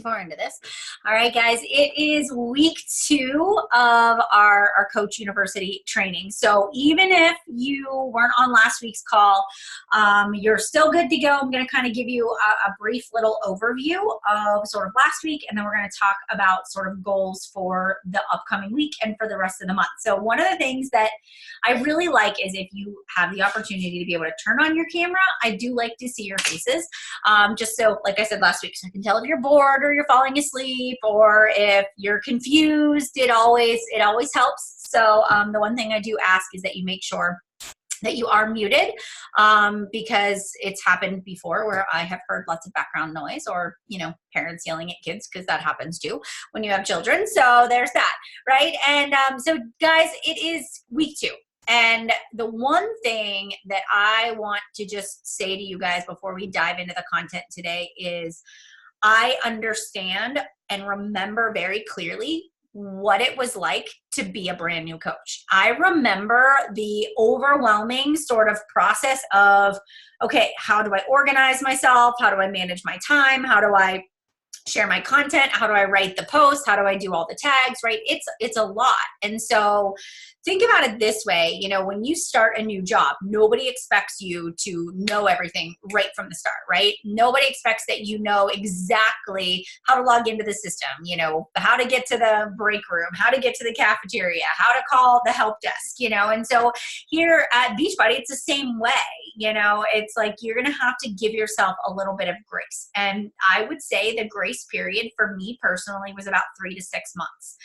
too far into this. All right, guys, it is week 2 of our Coach University training. So even if you weren't on last week's call, you're still good to go. I'm going to kind of give you a brief little overview of sort of last week, and then we're going to talk about sort of goals for the upcoming week and for the rest of the month. So one of the things that I really like is if you have the opportunity to be able to turn on your camera. I do like to see your faces, just so, like I said last week, so I can tell if you're bored or you're falling asleep or if you're confused. It always helps. So the one thing I do ask is that you make sure that you are muted, because it's happened before where I have heard lots of background noise or, parents yelling at kids, because that happens too when you have children. So there's that, right? And so guys, it is week 2. And the one thing that I want to just say to you guys before we dive into the content today is I understand and remember very clearly what it was like to be a brand new coach. I remember the overwhelming sort of process of, okay, how do I organize myself? How do I manage my time? How do I share my content? How do I write the post? How do I do all the tags, right? It's a lot. And so think about it this way, when you start a new job, nobody expects you to know everything right from the start, right? Nobody expects that you know exactly how to log into the system, how to get to the break room, how to get to the cafeteria, how to call the help desk, and so here at Beachbody, it's the same way, it's like you're going to have to give yourself a little bit of grace. And I would say the grace period for me personally was about 3 to 6 months.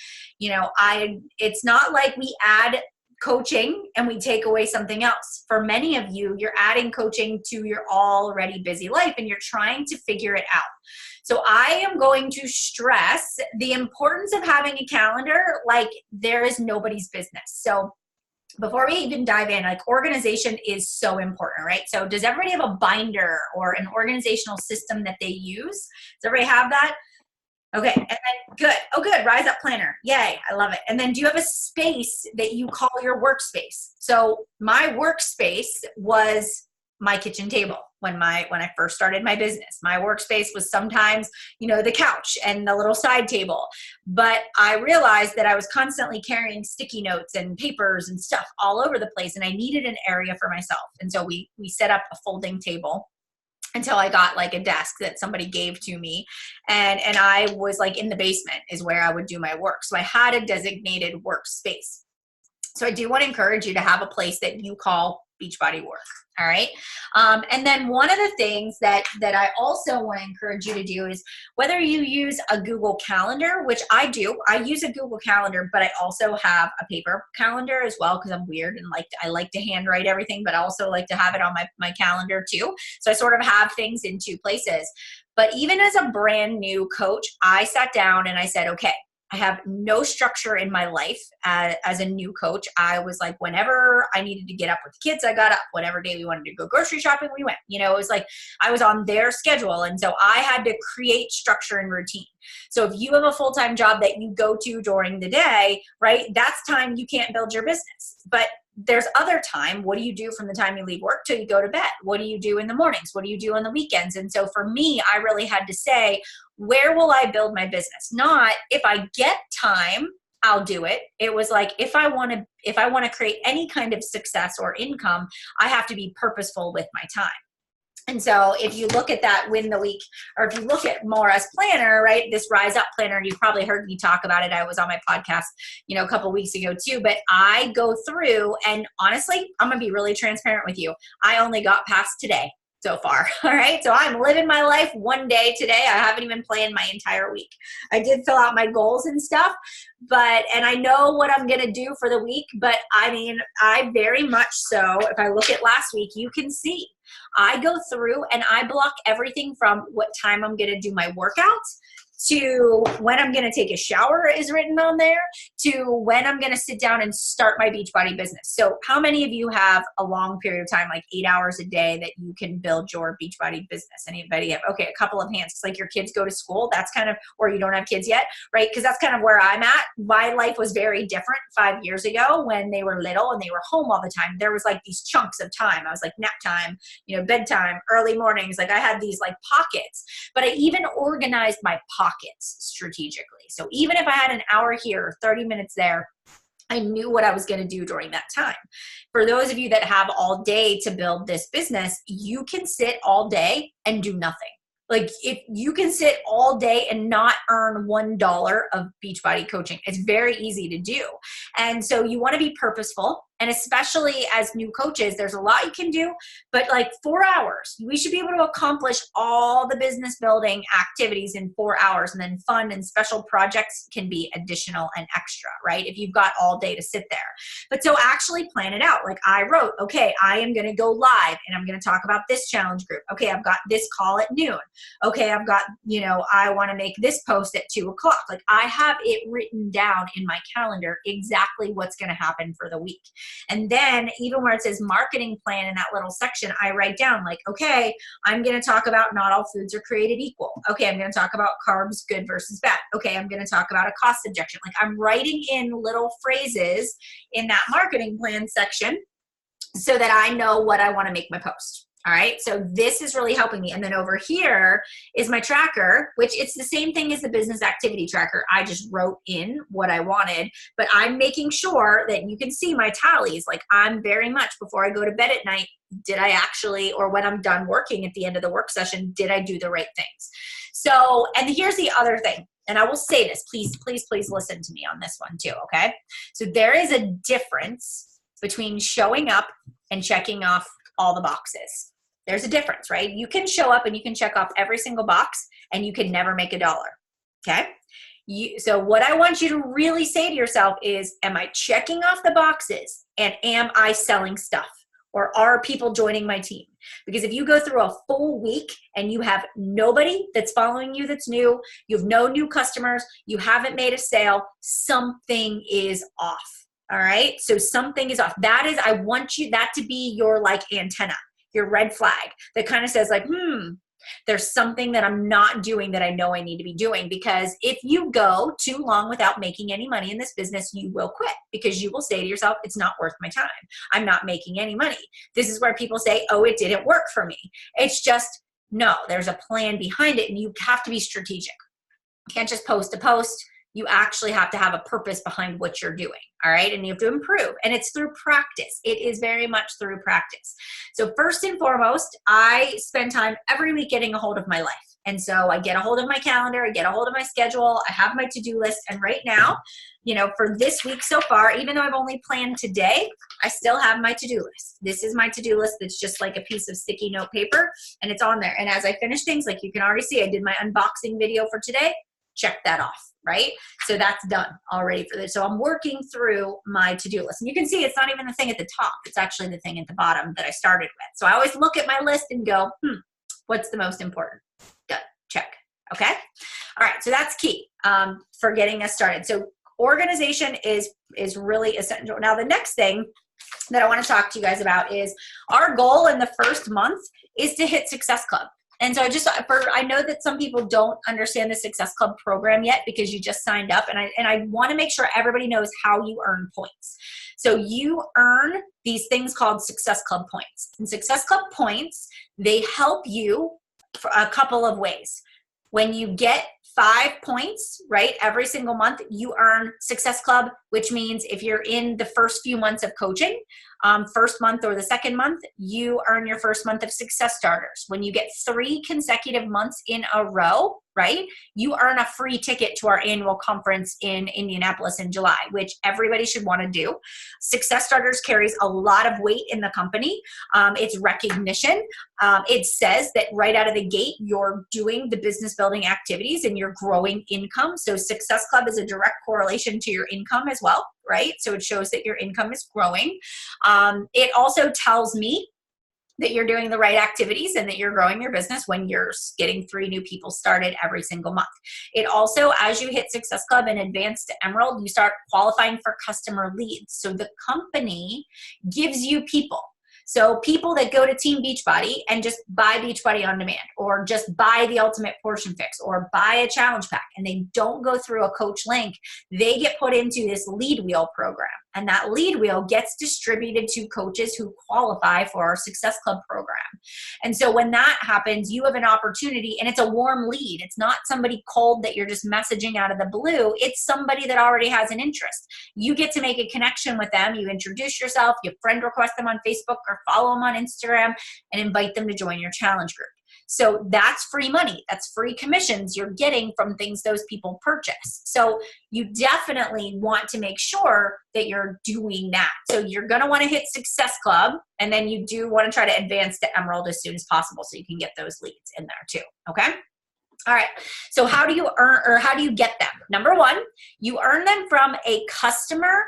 It's not like we add coaching and we take away something else. For many of you, you're adding coaching to your already busy life and you're trying to figure it out. So I am going to stress the importance of having a calendar like there is nobody's business. So before we even dive in, organization is so important, right? So does everybody have a binder or an organizational system that they use? Does everybody have that? Okay, and then good. Oh, good. Rise Up Planner. Yay, I love it. And then do you have a space that you call your workspace? So my workspace was my kitchen table when I first started my business. My workspace was sometimes, the couch and the little side table. But I realized that I was constantly carrying sticky notes and papers and stuff all over the place, and I needed an area for myself. And so we set up a folding table until I got a desk that somebody gave to me. And I was in the basement is where I would do my work. So I had a designated workspace. So I do want to encourage you to have a place that you call Beachbody work. All right. And then one of the things that I also want to encourage you to do is whether you use a Google Calendar, which I do. I use a Google Calendar, but I also have a paper calendar as well because I'm weird and I like to handwrite everything, but I also like to have it on my calendar too. So I sort of have things in 2 places. But even as a brand new coach, I sat down and I said, okay, I have no structure in my life as a new coach. I was whenever I needed to get up with the kids, I got up. Whatever day we wanted to go grocery shopping, we went. It was I was on their schedule. And so I had to create structure and routine. So if you have a full-time job that you go to during the day, right, that's time you can't build your business. But there's other time. What do you do from the time you leave work till you go to bed? What do you do in the mornings? What do you do on the weekends? And so for me, I really had to say, where will I build my business? Not if I get time, I'll do it. It was if I want to create any kind of success or income, I have to be purposeful with my time. And so if you look at that win the week, or if you look at Maura's planner, right, this Rise Up Planner, you've probably heard me talk about it. I was on my podcast, a couple weeks ago too, but I go through and honestly, I'm going to be really transparent with you. I only got past today so far. All right. So I'm living my life one day today. I haven't even planned my entire week. I did fill out my goals and stuff, and I know what I'm going to do for the week, but I very much so, if I look at last week, you can see I go through and I block everything from what time I'm going to do my workouts to when I'm going to take a shower is written on there, to when I'm going to sit down and start my Beachbody business. So how many of you have a long period of time, 8 hours a day, that you can build your Beachbody business? Anybody have? Okay, a couple of hands. It's your kids go to school. That's kind of, or you don't have kids yet, right? Because that's kind of where I'm at. My life was very different 5 years ago when they were little and they were home all the time. There was these chunks of time. I was nap time, bedtime, early mornings. Like I had these like pockets, but I even organized my pockets strategically. So even if I had an hour here, 30 minutes there, I knew what I was going to do during that time. For those of you that have all day to build this business, you can sit all day and do nothing. Like if you can sit all day and not earn $1 of Beachbody coaching, it's very easy to do. And so you want to be purposeful. And especially as new coaches, there's a lot you can do, but like 4 hours, we should be able to accomplish all the business building activities in 4 hours, and then fun and special projects can be additional and extra, right? If you've got all day to sit there. But so actually plan it out. Like I wrote, okay, I am going to go live and I'm going to talk about this challenge group. Okay, I've got this call at noon. Okay, I've got, I want to make this post at 2 o'clock. Like I have it written down in my calendar exactly what's going to happen for the week. And then even where it says marketing plan in that little section, I write down like, okay, I'm going to talk about not all foods are created equal. Okay, I'm going to talk about carbs, good versus bad. Okay, I'm going to talk about a cost objection. Like I'm writing in little phrases in that marketing plan section so that I know what I want to make my post. All right, so this is really helping me. And then over here is my tracker, which it's the same thing as the business activity tracker. I just wrote in what I wanted, but I'm making sure that you can see my tallies. Like I'm very much, before I go to bed at night, did I actually, or when I'm done working at the end of the work session, did I do the right things? So, and here's the other thing, and I will say this, please, please, please listen to me on this one too, okay? So there is a difference between showing up and checking off all the boxes. There's a difference, right? You can show up and you can check off every single box and you can never make $1, okay? So what I want you to really say to yourself is, am I checking off the boxes and am I selling stuff? Or are people joining my team? Because if you go through a full week and you have nobody that's following you that's new, you have no new customers, you haven't made a sale, something is off, all right? So something is off. That is, I want you, that to be your like antenna, your red flag that kind of says like, there's something that I'm not doing that I know I need to be doing. Because if you go too long without making any money in this business, you will quit, because you will say to yourself, it's not worth my time. I'm not making any money. This is where people say, oh, it didn't work for me. It's just, no, there's a plan behind it and you have to be strategic. You can't just post a post. You actually have to have a purpose behind what you're doing, all right? And you have to improve, and it's through practice. It is very much through practice. So first and foremost, I spend time every week getting a hold of my life. And so I get a hold of my calendar, I get a hold of my schedule, I have my to-do list, and right now, for this week so far, even though I've only planned today, I still have my to-do list. This is my to-do list that's just like a piece of sticky note paper, and it's on there. And as I finish things, like you can already see, I did my unboxing video for today, check that off. Right? So that's done already for this. So I'm working through my to-do list. And you can see it's not even the thing at the top. It's actually the thing at the bottom that I started with. So I always look at my list and go, what's the most important? Done. Check. Okay? All right. So that's key for getting us started. So organization is really essential. Now, the next thing that I want to talk to you guys about is our goal in the first month is to hit Success Club. And so I know that some people don't understand the Success Club program yet because you just signed up, and I want to make sure everybody knows how you earn points. So you earn these things called Success Club points. And Success Club points, they help you for a couple of ways. When you get 5 points, right, every single month, you earn Success Club, which means if you're in the first few months of coaching, first month or the second month, you earn your first month of Success Starters. When you get 3 consecutive months in a row, right, you earn a free ticket to our annual conference in Indianapolis in July, which everybody should want to do. Success Starters carries a lot of weight in the company. It's recognition. It says that right out of the gate, you're doing the business building activities and you're growing income. So Success Club is a direct correlation to your income as well, right? So it shows that your income is growing. It also tells me that you're doing the right activities and that you're growing your business when you're getting 3 new people started every single month. It also, as you hit Success Club and advance to Emerald, you start qualifying for customer leads. So the company gives you people. So people that go to Team Beachbody and just buy Beachbody on demand, or just buy the Ultimate Portion Fix, or buy a challenge pack, and they don't go through a coach link, they get put into this lead wheel program. and that lead wheel gets distributed to coaches who qualify for our Success Club program. And so when that happens, you have an opportunity, and it's a warm lead. It's not somebody cold that you're just messaging out of the blue. It's somebody that already has an interest. You get to make a connection with them. You introduce yourself, you friend request them on Facebook or follow them on Instagram, and invite them to join your challenge group. So that's free money. That's free commissions you're getting from things those people purchase. So you definitely want to make sure that you're doing that. So you're going to want to hit Success Club, and then you do want to try to advance to Emerald as soon as possible so you can get those leads in there too. Okay? All right. So how do you earn, or how do you get them? Number one, you earn them from a customer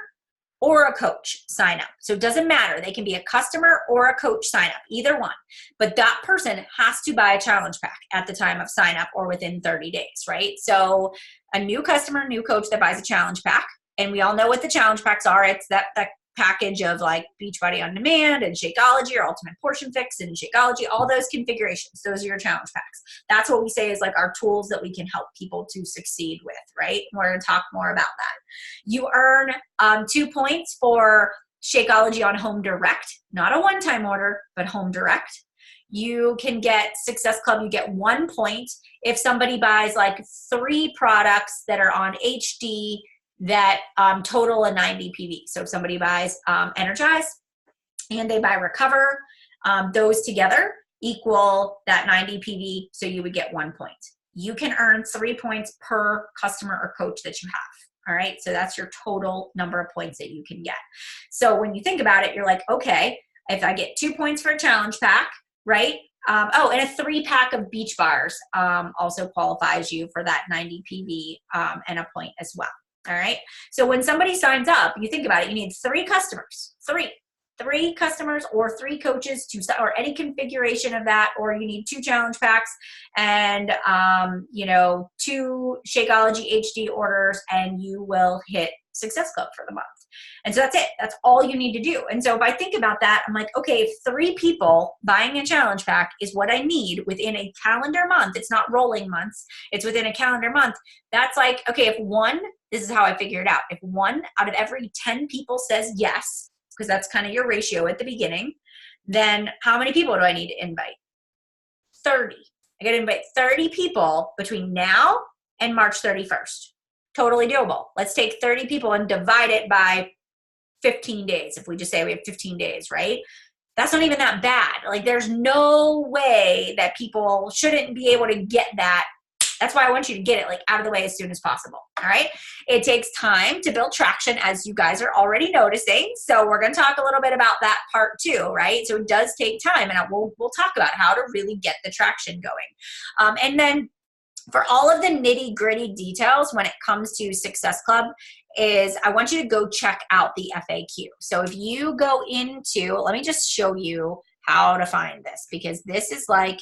or a coach sign up. So it doesn't matter. They can be a customer or a coach sign up, either one. But that person has to buy a challenge pack at the time of sign up or within 30 days, right? So a new customer, new coach that buys a challenge pack, and we all know what the challenge packs are. It's that package of like Beachbody On Demand and Shakeology or Ultimate Portion Fix and Shakeology, all those configurations. Those are your challenge packs. That's what we say is like our tools that we can help people to succeed with, right? We're going to talk more about that. You earn 2 points for Shakeology on Home Direct, not a one-time order, but Home Direct. You can get Success Club, you get 1 point if somebody buys like 3 products that are on HD that total a 90 PV. So if somebody buys Energize and they buy Recover, those together equal that 90 PV, so you would get 1 point. You can earn 3 points per customer or coach that you have. All right, so that's your total number of points that you can get. So when you think about it, you're like, okay, if I get 2 points for a challenge pack, right? Oh, and a 3-pack of Beach Bars also qualifies you for that 90 PV and a point as well. All right. So when somebody signs up, you think about it, you need 3 customers, three customers or 3 coaches or any configuration of that, or you need 2 challenge packs and, 2 Shakeology HD orders, and you will hit Success Club for the month. And so that's it. That's all you need to do. And so if I think about that, I'm like, okay, if 3 people buying a challenge pack is what I need within a calendar month, it's not rolling months, it's within a calendar month. That's like, okay, this is how I figure it out. If 1 out of every 10 people says yes, because that's kind of your ratio at the beginning, then how many people do I need to invite? 30. I got to invite 30 people between now and March 31st. Totally doable. Let's take 30 people and divide it by 15 days. If we just say we have 15 days, right? That's not even that bad. Like there's no way that people shouldn't be able to get that. That's why I want you to get it like out of the way as soon as possible. All right. It takes time to build traction, as you guys are already noticing. So we're going to talk a little bit about that part too, right? So it does take time, and we'll talk about how to really get the traction going. And then for all of the nitty gritty details when it comes to Success Club, I want you to go check out the FAQ. So if you go into, let me just show you how to find this, because this is like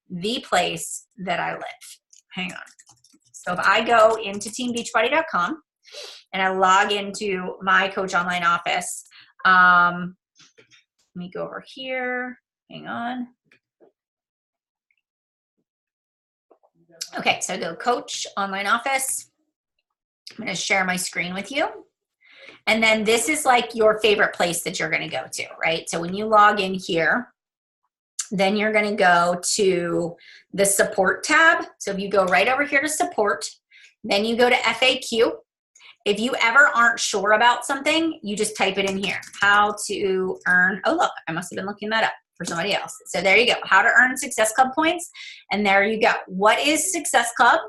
the place that I live. Hang on. So if I go into teambeachbody.com and I log into my Coach Online office, let me go over here. Hang on. Okay, so I go Coach Online Office. I'm going to share my screen with you. And then this is like your favorite place that you're going to go to, right? So when you log in here, then you're going to go to the support tab. So if you go right over here to support, then you go to FAQ. If you ever aren't sure about something, you just type it in here. How to earn, oh look, I must have been looking that up for somebody else. So there you go, how to earn Success Club points. And there you go. What is Success Club?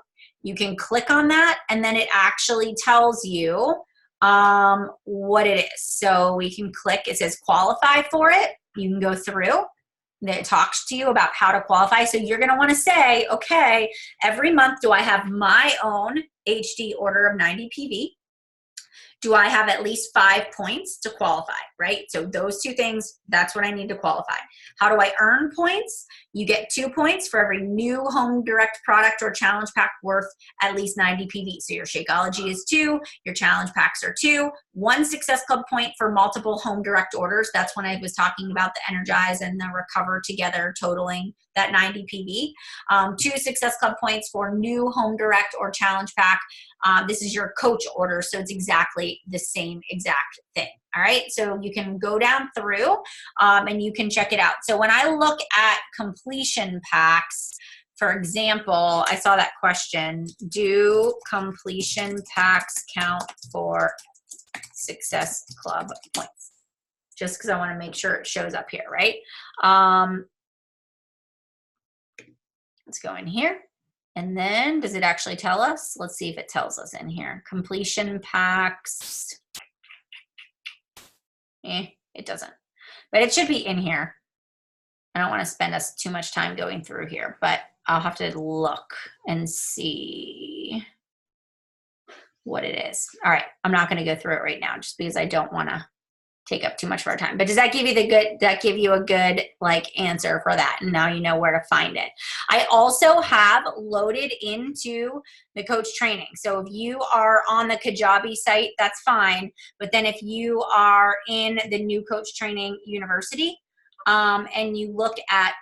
You can click on that, and then it actually tells you what it is. So we can click, it says qualify for it. You can go through. It talks to you about how to qualify. So you're going to want to say, okay, every month, do I have my own HD order of 90 PV? Do I have at least 5 points to qualify, right? So those 2 things, that's what I need to qualify. How do I earn points? You get 2 points for every new Home Direct product or challenge pack worth at least 90 PV. So your Shakeology is 2, your challenge packs are 2, 1 Success Club point for multiple Home Direct orders. That's when I was talking about the Energize and the Recover together totaling that 90 PV. 2 Success Club points for new Home Direct or challenge pack. This is your coach order, so it's exactly the same exact thing. All right, so you can go down through and you can check it out. So when I look at completion packs, for example, I saw that question, do completion packs count for Success Club points? Just because I want to make sure it shows up here, right? Let's go in here. And then does it actually tell us? Let's see if it tells us in here. Completion packs. It doesn't. But it should be in here. I don't want to spend us too much time going through here, but I'll have to look and see what it is. All right, I'm not going to go through it right now just because I don't want to take up too much of our time. But does that give you a good like answer for that? And now you know where to find it. I also have loaded into the coach training. So if you are on the Kajabi site, that's fine. But then if you are in the new coach training university and you look at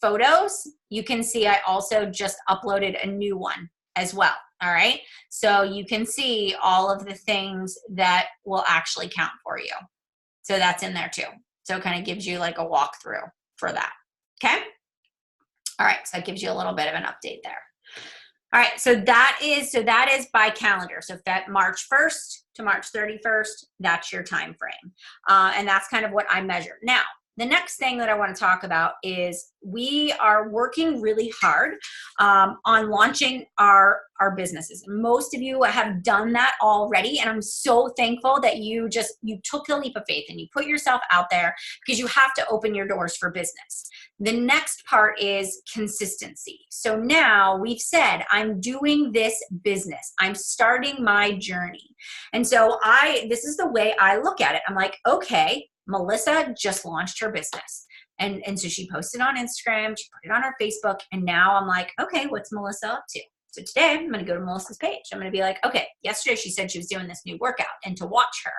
photos, you can see I also just uploaded a new one as well. All right. So you can see all of the things that will actually count for you. So that's in there too. So it kind of gives you like a walkthrough for that. Okay. All right. So it gives you a little bit of an update there. All right. So that is by calendar. So that March 1st to March 31st, that's your time frame. And that's kind of what I measure. Now, the next thing that I want to talk about is we are working really hard on launching our businesses. Most of you have done that already, and I'm so thankful that you took the leap of faith and you put yourself out there because you have to open your doors for business. The next part is consistency. So now we've said, I'm doing this business. I'm starting my journey. And so this is the way I look at it. I'm like, okay, Melissa just launched her business. And so she posted on Instagram, she put it on her Facebook, and now I'm like, okay, what's Melissa up to? So today I'm going to go to Melissa's page. I'm going to be like, okay, yesterday she said she was doing this new workout and to watch her.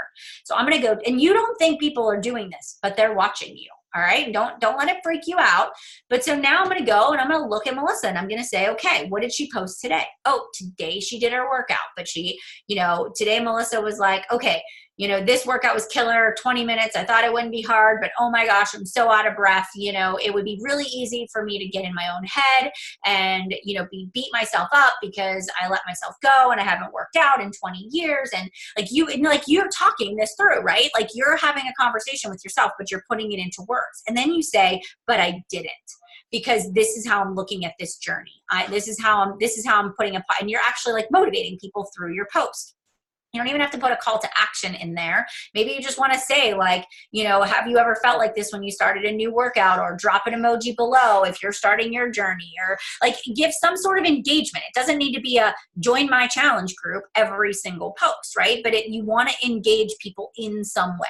So I'm going to go, and you don't think people are doing this, but they're watching you. All right. Don't let it freak you out. But so now I'm going to go and I'm going to look at Melissa and I'm going to say, okay, what did she post today? Oh, today she did her workout, but today Melissa was like, okay, this workout was killer, 20 minutes. I thought it wouldn't be hard, but oh my gosh, I'm so out of breath. It would be really easy for me to get in my own head and, beat myself up because I let myself go and I haven't worked out in 20 years. And you're talking this through, right? Like you're having a conversation with yourself, but you're putting it into words. And then you say, but I didn't. Because this is how I'm looking at this journey. This is how I'm putting and you're actually like motivating people through your post. You don't even have to put a call to action in there. Maybe you just want to say like, have you ever felt like this when you started a new workout, or drop an emoji below if you're starting your journey, or like give some sort of engagement. It doesn't need to be a join my challenge group every single post, right? But you want to engage people in some way.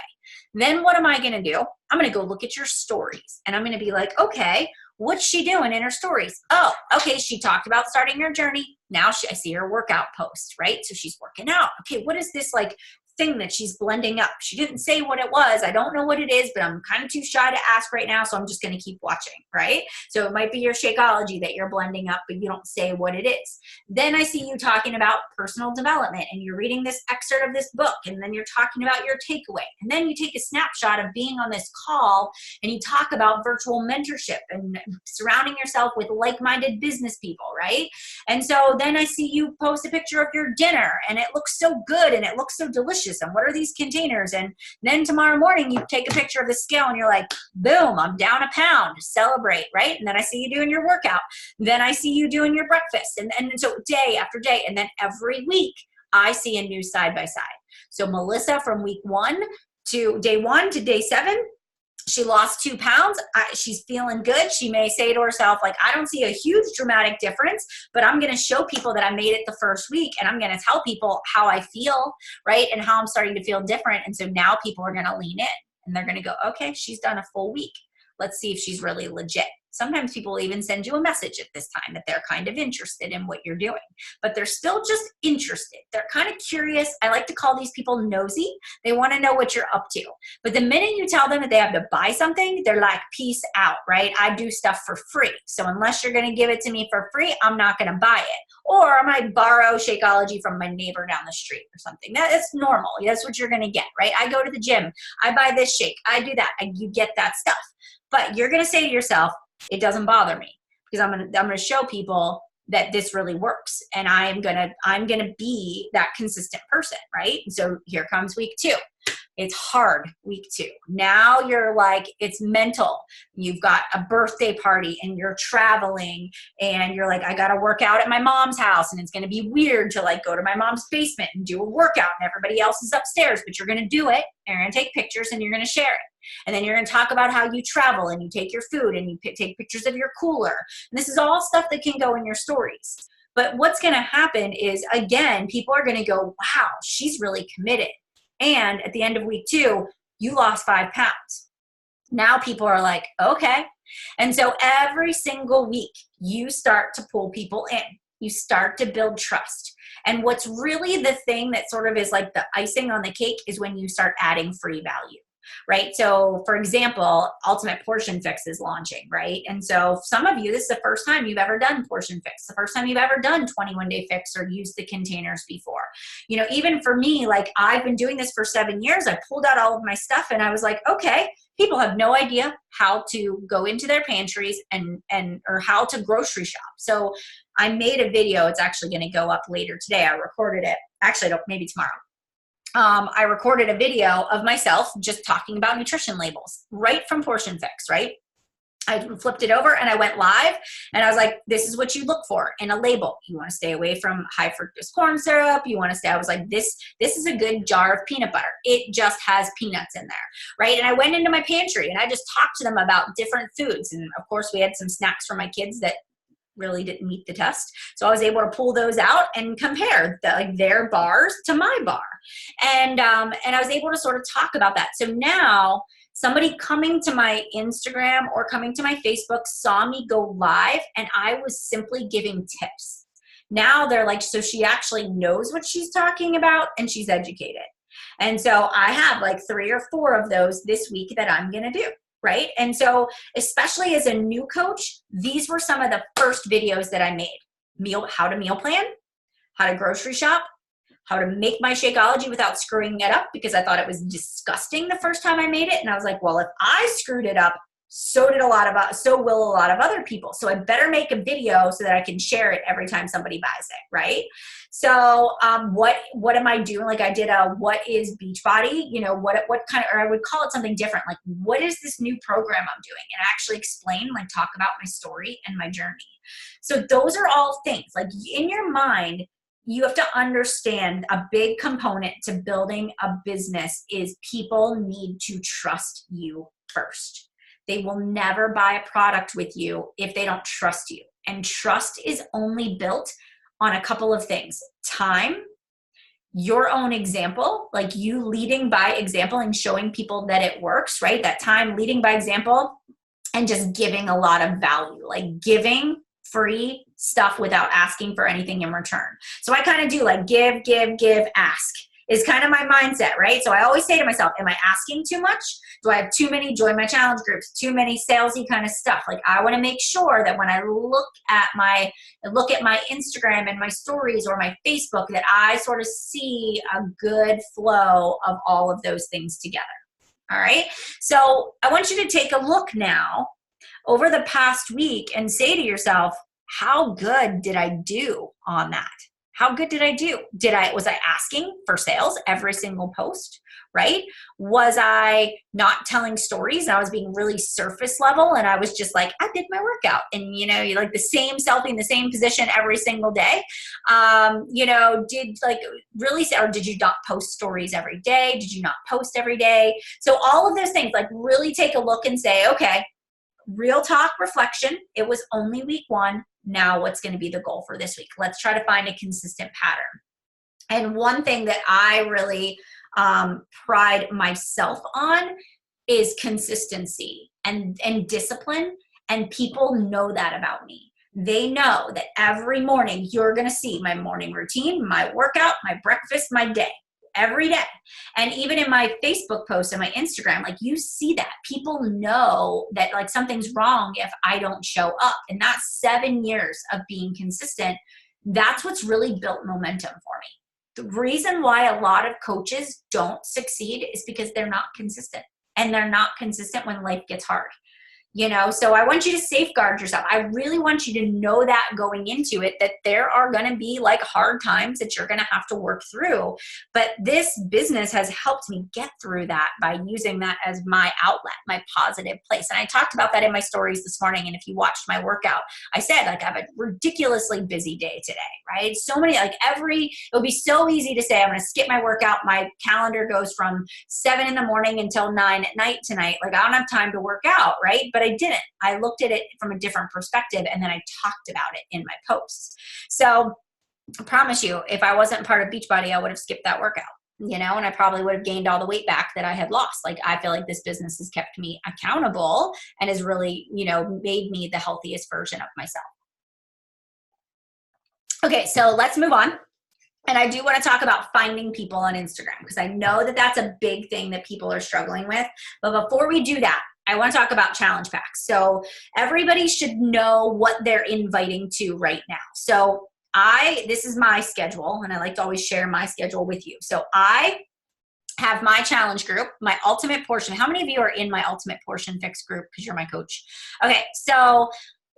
Then what am I going to do? I'm going to go look at your stories and I'm going to be like, okay, what's she doing in her stories? Oh, okay, she talked about starting her journey. Now I see her workout post, right? So she's working out. Okay, what is this like thing that she's blending up? She didn't say what it was. I don't know what it is, but I'm kind of too shy to ask right now, so I'm just going to keep watching, right? So it might be your Shakeology that you're blending up, but you don't say what it is. Then I see you talking about personal development, and you're reading this excerpt of this book, and then you're talking about your takeaway. And then you take a snapshot of being on this call, and you talk about virtual mentorship and surrounding yourself with like-minded business people, right? And so then I see you post a picture of your dinner, and it looks so good, and it looks so delicious. And what are these containers? And then tomorrow morning you take a picture of the scale and you're like, boom, I'm down a pound, celebrate, right? And then I see you doing your workout. Then I see you doing your breakfast. And so day after day. And then every week I see a new side by side. So Melissa from week 1 to day 7, she lost 2 pounds. She's feeling good. She may say to herself, like, I don't see a huge dramatic difference, but I'm going to show people that I made it the first week, and I'm going to tell people how I feel, right? And how I'm starting to feel different. And so now people are going to lean in and they're going to go, okay, she's done a full week. Let's see if she's really legit. Sometimes people will even send you a message at this time that they're kind of interested in what you're doing, but they're still just interested. They're kind of curious. I like to call these people nosy. They want to know what you're up to. But the minute you tell them that they have to buy something, they're like, peace out, right? I do stuff for free. So unless you're going to give it to me for free, I'm not going to buy it. or I might borrow Shakeology from my neighbor down the street or something. That's normal. That's what you're going to get, right? I go to the gym. I buy this shake. I do that. You get that stuff. But you're going to say to yourself, it doesn't bother me, because I'm going to show people that this really works, and I'm going to be that consistent person, right? And so here comes week 2. It's hard, week 2. Now you're like, it's mental. You've got a birthday party and you're traveling and you're like, I got to work out at my mom's house, and it's going to be weird to like go to my mom's basement and do a workout and everybody else is upstairs, but you're going to do it, and you're going to take pictures and you're going to share it. And then you're going to talk about how you travel and you take your food and you take pictures of your cooler. And this is all stuff that can go in your stories. But what's going to happen is, again, people are going to go, wow, she's really committed. And at the end of week 2, you lost 5 pounds. Now people are like, okay. And so every single week you start to pull people in. You start to build trust. And what's really the thing that sort of is like the icing on the cake is when you start adding free value. Right? So for example, Ultimate Portion Fix is launching, right? And so some of you, this is the first time you've ever done Portion Fix, the first time you've ever done 21-day fix or used the containers before. You know, even for me, like I've been doing this for 7 years. I pulled out all of my stuff and I was like, okay, people have no idea how to go into their pantries or how to grocery shop. So I made a video. It's actually going to go up later today. I recorded it. Actually, maybe tomorrow. I recorded a video of myself just talking about nutrition labels right from Portion Fix, right? I flipped it over and I went live and I was like, this is what you look for in a label. You want to stay away from high fructose corn syrup. You want to stay, I was like, this is a good jar of peanut butter. It just has peanuts in there, right? And I went into my pantry and I just talked to them about different foods. And of course we had some snacks for my kids that really didn't meet the test. So I was able to pull those out and compare their bars to my bar. And I was able to sort of talk about that. So now somebody coming to my Instagram or coming to my Facebook saw me go live and I was simply giving tips. Now they're like, so she actually knows what she's talking about and she's educated. And so I have like 3 or 4 of those this week that I'm going to do. Right? And so especially as a new coach, these were some of the first videos that I made. How to meal plan, how to grocery shop, how to make my Shakeology without screwing it up, because I thought it was disgusting the first time I made it. And I was like, well, if I screwed it up, so will a lot of other people. So I better make a video so that I can share it every time somebody buys it, right? So what am I doing? Like I did a what is Beachbody? You know, what kind of, or I would call it something different. Like what is this new program I'm doing? And actually explain, like talk about my story and my journey. So those are all things like in your mind. You have to understand a big component to building a business is people need to trust you first. They will never buy a product with you if they don't trust you. And trust is only built on a couple of things. Time, your own example, like you leading by example and showing people that it works, right? That time leading by example and just giving a lot of value, like giving free stuff without asking for anything in return. So I kind of do like give, ask is kind of my mindset, right? So I always say to myself, am I asking too much? Do I have too many join my challenge groups, too many salesy kind of stuff? Like I want to make sure that when I look at my Instagram and my stories or my Facebook, that I sort of see a good flow of all of those things together. All right. So I want you to take a look now over the past week and say to yourself, how good did I do on that? How good did I do? Was I asking for sales every single post, right? Was I not telling stories and I was being really surface level and I was just like, I did my workout and, you know, like the same selfie in the same position every single day? You know, or did you not post stories every day? Did you not post every day? So all of those things, like really take a look and say, okay, real talk reflection. It was only week 1. Now what's going to be the goal for this week? Let's try to find a consistent pattern. And one thing that I really pride myself on is consistency and discipline. And people know that about me. They know that every morning you're going to see my morning routine, my workout, my breakfast, my day. Every day. And even in my Facebook post and my Instagram, like you see that people know that like something's wrong if I don't show up. And that's 7 years of being consistent. That's what's really built momentum for me. The reason why a lot of coaches don't succeed is because they're not consistent, and they're not consistent when life gets hard. So I want you to safeguard yourself. I really want you to know that going into it, that there are going to be like hard times that you're going to have to work through. But this business has helped me get through that by using that as my outlet, my positive place. And I talked about that in my stories this morning. And if you watched my workout, I said, like, I have a ridiculously busy day today, right? So many, it would be so easy to say, I'm going to skip my workout. My calendar goes from 7 in the morning until 9 at night tonight. Like, I don't have time to work out, right? But I didn't. I looked at it from a different perspective, and then I talked about it in my posts. So I promise you, if I wasn't part of Beachbody, I would have skipped that workout, and I probably would have gained all the weight back that I had lost. Like, I feel like this business has kept me accountable and has really, made me the healthiest version of myself. Okay, so let's move on. And I do want to talk about finding people on Instagram, because I know that that's a big thing that people are struggling with. But before we do that, I want to talk about challenge packs. So everybody should know what they're inviting to right now. So this is my schedule, and I like to always share my schedule with you. So I have my challenge group, my Ultimate Portion. How many of you are in my Ultimate Portion Fix group? Because you're my coach. Okay, so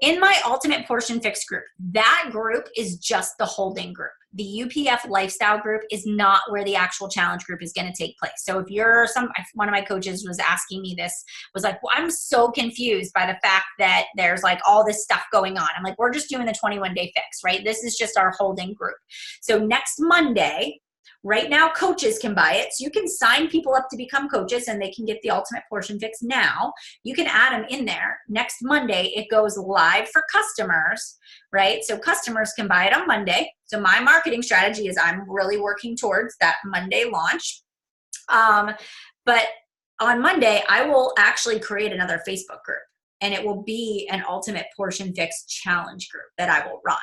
in my Ultimate Portion Fix group, that group is just the holding group. The UPF lifestyle group is not where the actual challenge group is going to take place. So if one of my coaches was asking me this, was like, well, I'm so confused by the fact that there's like all this stuff going on. I'm like, we're just doing the 21-day fix, right? This is just our holding group. So next Monday, right now, coaches can buy it. So you can sign people up to become coaches, and they can get the Ultimate Portion Fix now. You can add them in there. Next Monday, it goes live for customers, right? So customers can buy it on Monday. So my marketing strategy is I'm really working towards that Monday launch. But on Monday, I will actually create another Facebook group. And it will be an Ultimate Portion Fix challenge group that I will run.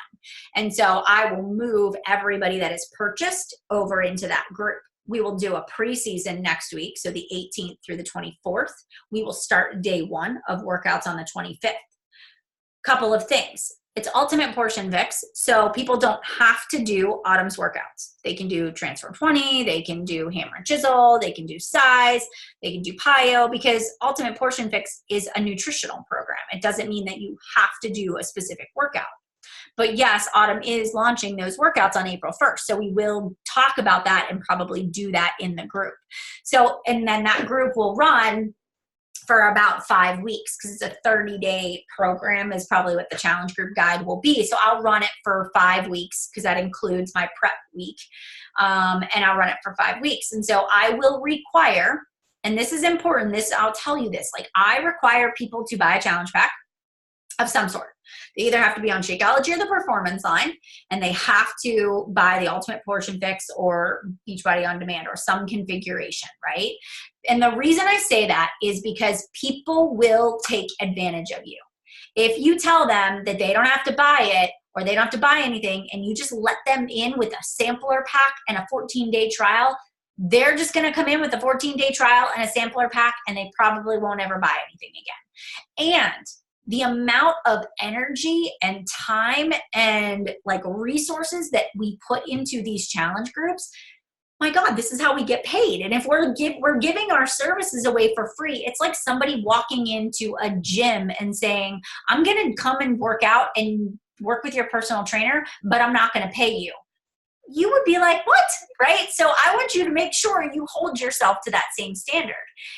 And so I will move everybody that is purchased over into that group. We will do a preseason next week, so the 18th through the 24th. We will start day 1 of workouts on the 25th. Couple of things. It's Ultimate Portion Fix, so people don't have to do Autumn's workouts. They can do Transform 20, they can do Hammer and Chisel, they can do Size, they can do PiYo, because Ultimate Portion Fix is a nutritional program. It doesn't mean that you have to do a specific workout. But yes, Autumn is launching those workouts on April 1st. So we will talk about that and probably do that in the group. So, and then that group will run for about 5 weeks, because it's a 30-day program is probably what the challenge group guide will be. So I'll run it for 5 weeks, because that includes my prep week. And I'll run it for 5 weeks. And so I will require, and this is important, I'll tell you this, like, I require people to buy a challenge pack of some sort. They either have to be on Shakeology or the Performance line, and they have to buy the Ultimate Portion Fix or Beachbody On Demand or some configuration, right? And the reason I say that is because people will take advantage of you. If you tell them that they don't have to buy it or they don't have to buy anything, and you just let them in with a sampler pack and a 14-day trial, they're just going to come in with a 14-day trial and a sampler pack, and they probably won't ever buy anything again. And the amount of energy and time and like resources that we put into these challenge groups, my God, this is how we get paid. And if we're giving our services away for free, it's like somebody walking into a gym and saying, I'm going to come and work out and work with your personal trainer, but I'm not going to pay you. You would be like, what? Right? So I want you to make sure you hold yourself to that same standard.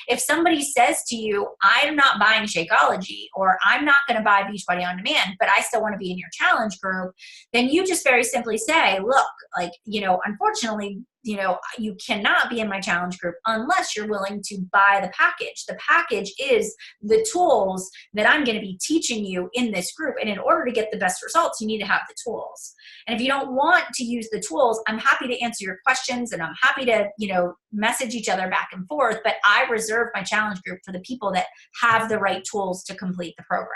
If somebody says to you, I'm not buying Shakeology, or I'm not going to buy Beachbody On Demand, but I still want to be in your challenge group, then you just very simply say, look, like, unfortunately, you cannot be in my challenge group unless you're willing to buy the package. The package is the tools that I'm going to be teaching you in this group. And in order to get the best results, you need to have the tools. And if you don't want to use the tools, I'm happy to answer your questions, and I'm happy to, message each other back and forth. But I reserve my challenge group for the people that have the right tools to complete the program.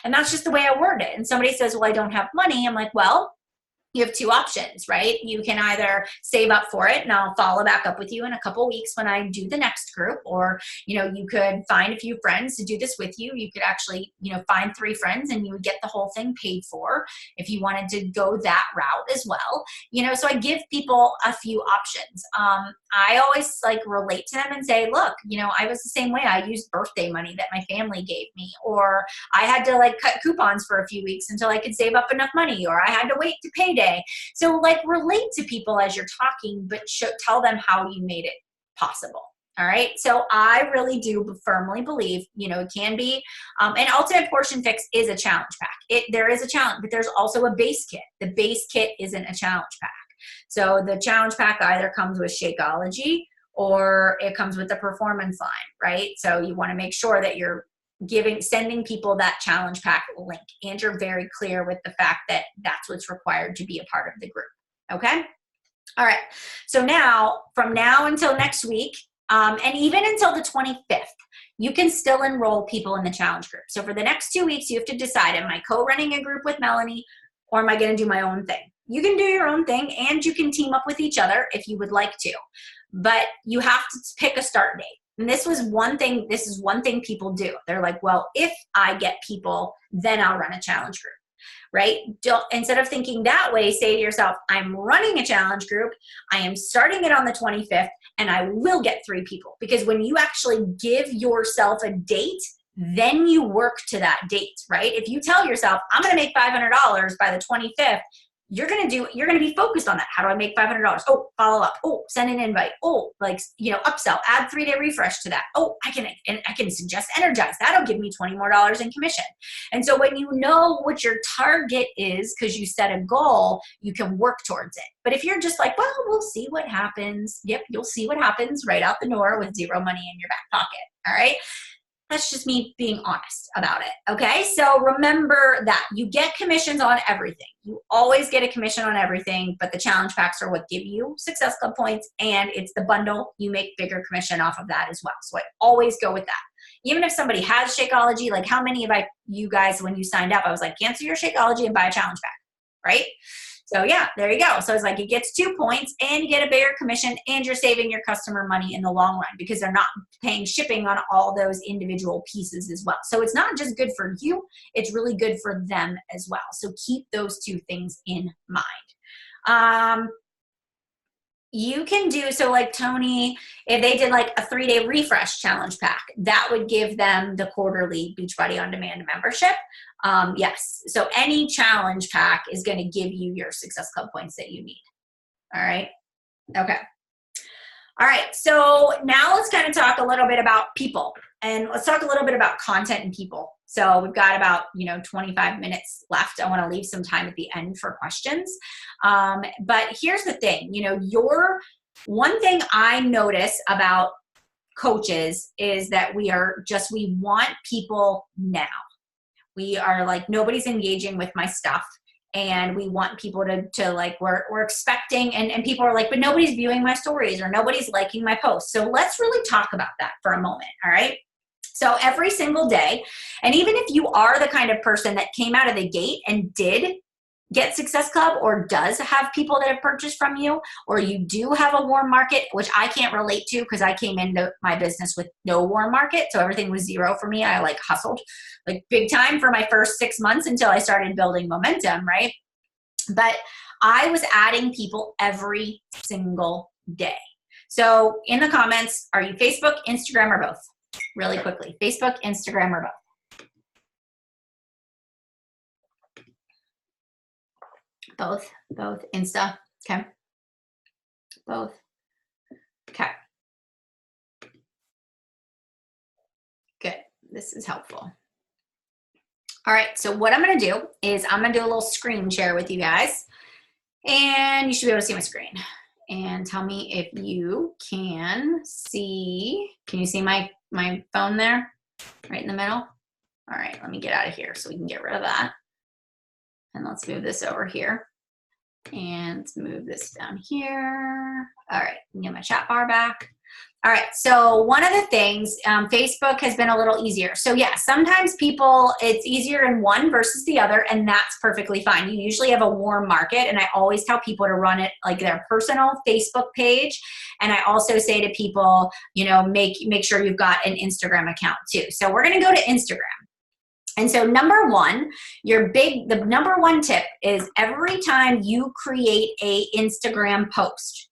And that's just the way I word it. And somebody says, well, I don't have money. I'm like, well, you have two options, right? You can either save up for it and I'll follow back up with you in a couple weeks when I do the next group, or, you know, you could find a few friends to do this with you. You could actually, you know, find 3 friends and you would get the whole thing paid for if you wanted to go that route as well. You know, so I give people a few options. I always like relate to them and say, look, you know, I was the same way. I used birthday money that my family gave me, or I had to like cut coupons for a few weeks until I could save up enough money, or I had to wait to payday. So like relate to people as you're talking, but tell them how you made it possible. All right. So I really do firmly believe, you know, it can be, and Ultimate Portion Fix is a challenge pack. There is a challenge, but there's also a base kit. The base kit isn't a challenge pack. So the challenge pack either comes with Shakeology or it comes with the performance line, right? So you want to make sure that you're sending people that challenge pack link, and you're very clear with the fact that that's what's required to be a part of the group. Okay. All right. So now, from now until next week, and even until the 25th, you can still enroll people in the challenge group. So for the next 2 weeks, you have to decide, am I co-running a group with Melanie, or am I going to do my own thing? You can do your own thing, and you can team up with each other if you would like to, but you have to pick a start date. And this is one thing people do. They're like, well, if I get people, then I'll run a challenge group, right? Instead of thinking that way, say to yourself, I'm running a challenge group. I am starting it on the 25th, and I will get 3 people. Because when you actually give yourself a date, then you work to that date, right? If you tell yourself, I'm going to make $500 by the 25th, you're going to be focused on that. How do I make $500? Oh, follow up. Oh, send an invite. Oh, like, you know, upsell, add 3-day refresh to that. Oh, I can suggest Energize. That'll give me $20 more in commission. And so when you know what your target is, because you set a goal, you can work towards it. But if you're just like, well, we'll see what happens. Yep. You'll see what happens right out the door with zero money in your back pocket. All right. That's just me being honest about it, okay? So remember that you get commissions on everything. You always get a commission on everything, but the challenge packs are what give you Success Club points, and it's the bundle. You make bigger commission off of that as well. So I always go with that. Even if somebody has Shakeology, like how many of you guys, when you signed up, I was like, cancel your Shakeology and buy a challenge pack, right? So yeah, there you go. So it's like it gets 2 points and you get a bigger commission, and you're saving your customer money in the long run because they're not paying shipping on all those individual pieces as well. So it's not just good for you, it's really good for them as well. So keep those 2 things in mind. You can do, so like Tony, if they did like a 3-day refresh challenge pack, that would give them the quarterly Beachbody On Demand membership. Yes. So any challenge pack is going to give you your Success Club points that you need. All right. Okay. All right. So now let's kind of talk a little bit about people, and let's talk a little bit about content and people. So we've got about, 25 minutes left. I want to leave some time at the end for questions. But here's the thing, one thing I notice about coaches is that we want people now. We are like, nobody's engaging with my stuff, and we want people to like, we're expecting, and people are like, but nobody's viewing my stories or nobody's liking my posts. So let's really talk about that for a moment. All right. So every single day, and even if you are the kind of person that came out of the gate and did get Success Club, or does have people that have purchased from you, or you do have a warm market, which I can't relate to because I came into my business with no warm market. So everything was zero for me. I like hustled like big time for my first 6 months until I started building momentum, right? But I was adding people every single day. So in the comments, are you Facebook, Instagram, or both? Really quickly, Facebook, Instagram, or both? Both, Insta, okay. Both, okay. Good, this is helpful. All right, so what I'm gonna do is I'm gonna do a little screen share with you guys, and you should be able to see my screen. And tell me if you can see my phone there, right in the middle? All right, let me get out of here so we can get rid of that. And let's move this over here. And let's move this down here. All right, get my chat bar back. All right, so one of the things, Facebook has been a little easier. So yeah, sometimes people, it's easier in one versus the other, and that's perfectly fine. You usually have a warm market, and I always tell people to run it like their personal Facebook page. And I also say to people, you know, make sure you've got an Instagram account too. So we're gonna go to Instagram. And so number one, the number one tip is every time you create a Instagram post,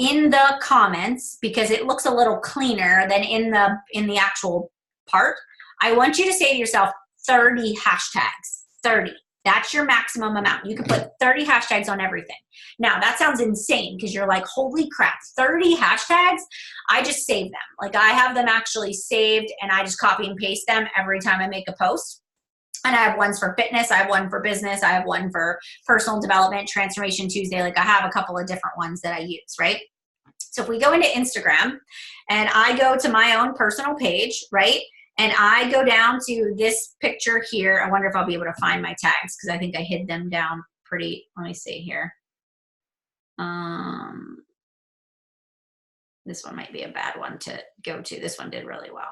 in the comments, because it looks a little cleaner than in the actual part, I want you to say to yourself 30 hashtags. 30. That's your maximum amount. You can put 30 hashtags on everything. Now, that sounds insane because you're like, holy crap, 30 hashtags? I just save them. Like, I have them actually saved, and I just copy and paste them every time I make a post. And I have ones for fitness, I have one for business, I have one for personal development, Transformation Tuesday. Like, I have a couple of different ones that I use, right? So if we go into Instagram and I go to my own personal page, right? And I go down to this picture here. I wonder if I'll be able to find my tags because I think I hid them down pretty, let me see here. This one might be a bad one to go to. This one did really well.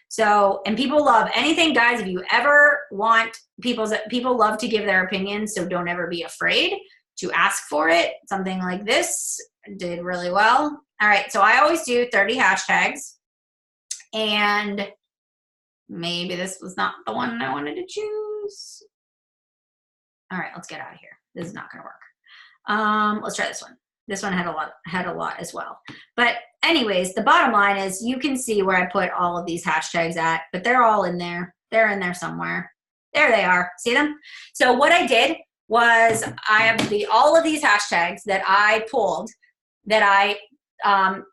So, and people love anything, guys. If you ever want people love to give their opinions, so don't ever be afraid to ask for it. Something like this did really well. All right, so I always do 30 hashtags, and maybe this was not the one I wanted to choose. All right, let's get out of here. This is not going to work. Let's try this one. This one had a lot as well. But anyways, the bottom line is you can see where I put all of these hashtags at, but they're all in there. They're in there somewhere. There they are. See them? So what I did was I have all of these hashtags that I pulled that I found,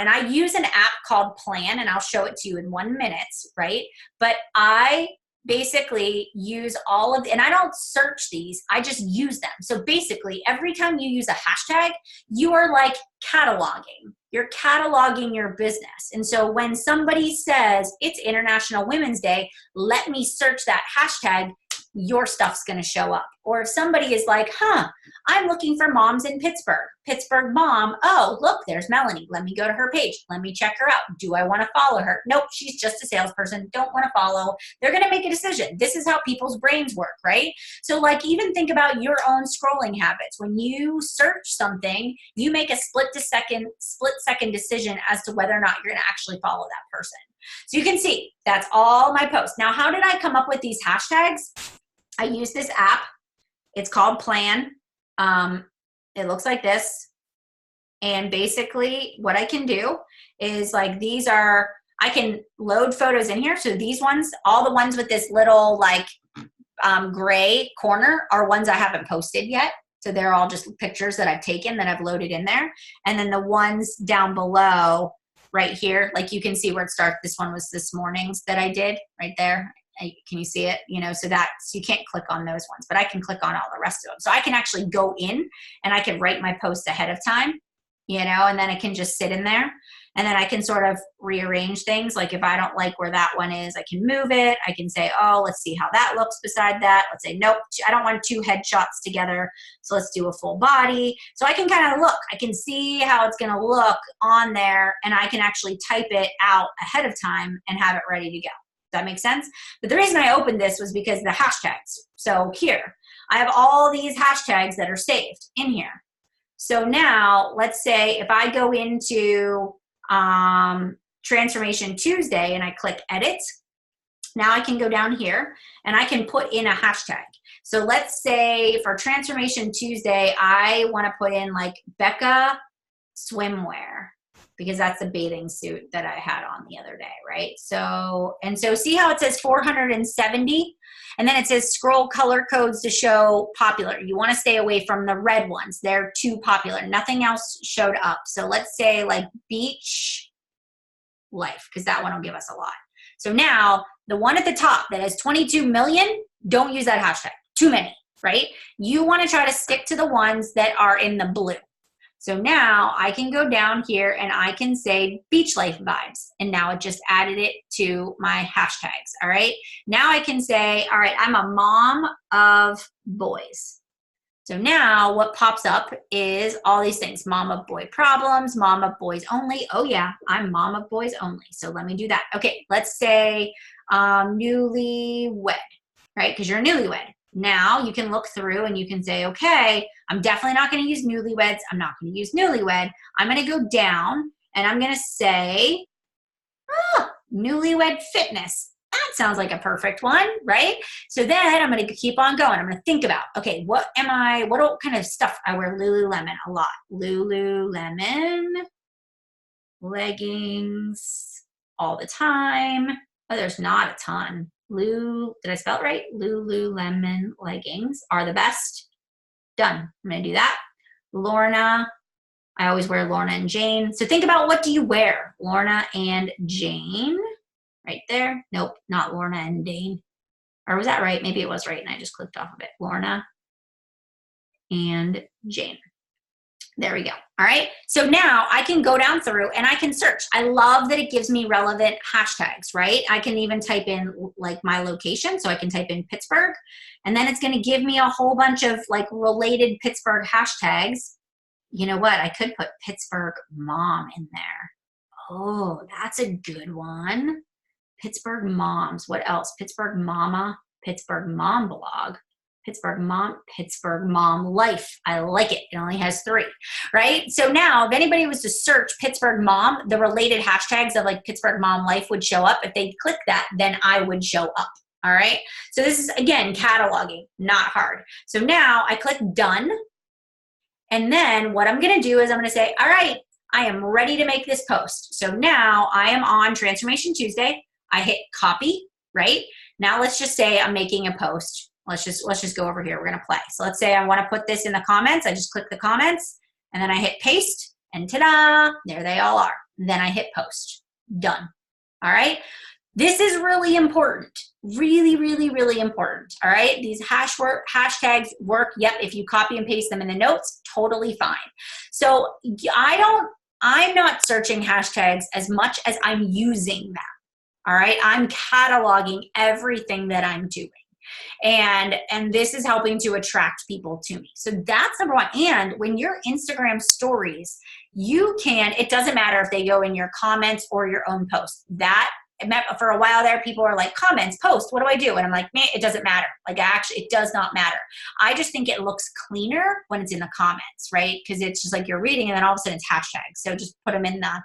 and I use an app called Plan, and I'll show it to you in 1 minute, right? But I basically use all of, and I don't search these, I just use them. So basically every time you use a hashtag, you are like cataloging. You're cataloging your business. And so when somebody says it's International Women's Day, let me search that hashtag, your stuff's going to show up. Or if somebody is like, I'm looking for moms in Pittsburgh. Pittsburgh mom. Oh, look, there's Melanie. Let me go to her page. Let me check her out. Do I want to follow her? Nope, she's just a salesperson. Don't want to follow. They're going to make a decision. This is how people's brains work, right? So like even think about your own scrolling habits. When you search something, you make a split second decision as to whether or not you're going to actually follow that person. So you can see that's all my posts. Now, how did I come up with these hashtags? I use this app. It's called Plan. It looks like this. And basically what I can do is like I can load photos in here. So these ones, all the ones with this little like gray corner are ones I haven't posted yet. So they're all just pictures that I've taken that I've loaded in there. And then the ones down below right here, like you can see where it starts. This one was this morning's that I did right there. Can you see it? You know, so you can't click on those ones, but I can click on all the rest of them. So I can actually go in and I can write my post ahead of time, you know, and then it can just sit in there. And then I can sort of rearrange things. Like if I don't like where that one is, I can move it. I can say, oh, let's see how that looks beside that. Let's say, nope, I don't want 2 headshots together. So let's do a full body. So I can kind of look. I can see how it's going to look on there, and I can actually type it out ahead of time and have it ready to go. Does that make sense? But the reason I opened this was because of the hashtags. So here, I have all these hashtags that are saved in here. So now, let's say if I go into Transformation Tuesday and I click edit, now I can go down here and I can put in a hashtag. So let's say for Transformation Tuesday, I want to put in like Becca swimwear, because that's the bathing suit that I had on the other day, right? So see how it says 470? And then it says scroll color codes to show popular. You want to stay away from the red ones. They're too popular. Nothing else showed up. So let's say like beach life, because that one will give us a lot. So now the one at the top that has 22 million, don't use that hashtag. Too many, right? You want to try to stick to the ones that are in the blue. So now I can go down here and I can say beach life vibes. And now it just added it to my hashtags. All right. Now I can say, all right, I'm a mom of boys. So now what pops up is all these things. Mom of boy problems, mom of boys only. Oh yeah, I'm mom of boys only. So let me do that. Okay, let's say newlywed, right? Because you're a newlywed. Now you can look through and you can say, okay, I'm definitely not going to use newlyweds. I'm not going to use newlywed. I'm going to go down and I'm going to say, newlywed fitness. That sounds like a perfect one, right? So then I'm going to keep on going. I'm going to think about, okay, what kind of stuff? I wear Lululemon a lot. Lululemon leggings all the time. Oh, there's not a ton. Did I spell it right? Lululemon leggings are the best. Done. I'm going to do that. Lorna. I always wear Lorna and Jane. So think about, what do you wear? Lorna and Jane. Right there. Nope, not Lorna and Dane. Or was that right? Maybe it was right and I just clicked off of it. Lorna and Jane. There we go. All right. So now I can go down through and I can search. I love that it gives me relevant hashtags, right? I can even type in like my location. So I can type in Pittsburgh and then it's going to give me a whole bunch of like related Pittsburgh hashtags. You know what? I could put Pittsburgh mom in there. Oh, that's a good one. Pittsburgh moms. What else? Pittsburgh mama, Pittsburgh mom blog, Pittsburgh mom life. I like it. It only has 3, right? So now if anybody was to search Pittsburgh mom, the related hashtags of like Pittsburgh mom life would show up. If they click that, then I would show up. All right. So this is, again, cataloging, not hard. So now I click done. And then what I'm going to do is I'm going to say, all right, I am ready to make this post. So now I am on Transformation Tuesday. I hit copy, right? Now let's just say I'm making a post. Let's just go over here. We're gonna play. So let's say I wanna put this in the comments. I just click the comments and then I hit paste and ta-da, there they all are. And then I hit post, done. All right? This is really important. Really, really, really important. All right? These hashtags work. Yep, if you copy and paste them in the notes, totally fine. So I'm not searching hashtags as much as I'm using them. All right, I'm cataloging everything that I'm doing. And this is helping to attract people to me. So that's number one. And when you're Instagram stories, you can, it doesn't matter if they go in your comments or your own post. That, for a while there, people are like, comments, post, what do I do? And I'm like, man, it doesn't matter. Like, actually, it does not matter. I just think it looks cleaner when it's in the comments, right? Because it's just like you're reading and then all of a sudden it's hashtags. So just put them in the